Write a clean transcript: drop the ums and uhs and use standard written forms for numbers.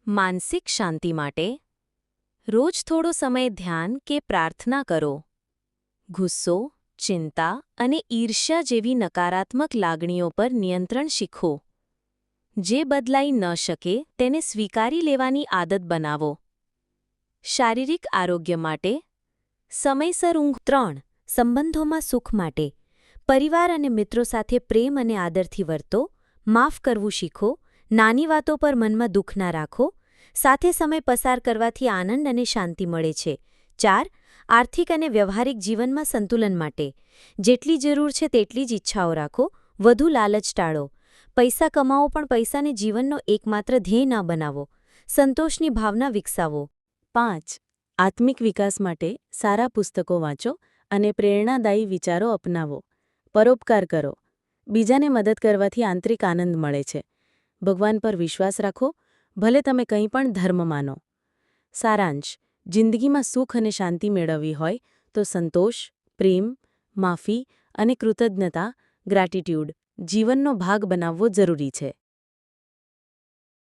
માનસિક શાંતિ માટે રોજ થોડો સમય ધ્યાન કે પ્રાર્થના કરો. ગુસ્સો, ચિંતા અને ઈર્ષ્યા જેવી નકારાત્મક લાગણીઓ પર નિયંત્રણ શીખો. જે બદલાઈ ન શકે તેને સ્વીકારી લેવાની આદત બનાવો. શારીરિક આરોગ્ય માટે સમયસર ઊંઘ. 3. સંબંધોમાં સુખ માટે પરિવાર અને મિત્રો સાથે પ્રેમ અને આદરથી વર્તો. માફ કરવું શીખો. નાની વાતો પર મનમાં દુઃખ ના રાખો. સાથે સમય પસાર કરવાથી આનંદ અને શાંતિ મળે છે. 4. આર્થિક અને વ્યવહારિક જીવનમાં સંતુલન માટે જેટલી જરૂર છે તેટલી જ ઈચ્છાઓ રાખો. વધુ લાલચ ટાળો. પૈસા કમાવો પણ પૈસાને જીવનનો એકમાત્ર ધ્યેય ન બનાવો. સંતોષની ભાવના વિકસાવો. 5. આત્મિક વિકાસ માટે સારા પુસ્તકો વાંચો અને પ્રેરણાદાયી વિચારો અપનાવો. પરોપકાર કરો. બીજાને મદદ કરવાથી આંતરિક આનંદ મળે છે. ભગવાન પર વિશ્વાસ રાખો, ભલે તમે કંઈ પણ ધર્મ માનો. સારાંશ: જિંદગીમાં સુખ અને શાંતિ મેળવવી હોય તો સંતોષ, પ્રેમ, માફી અને કૃતજ્ઞતા ગ્રેટિટ્યૂડ જીવનનો ભાગ બનાવવો જરૂરી છે.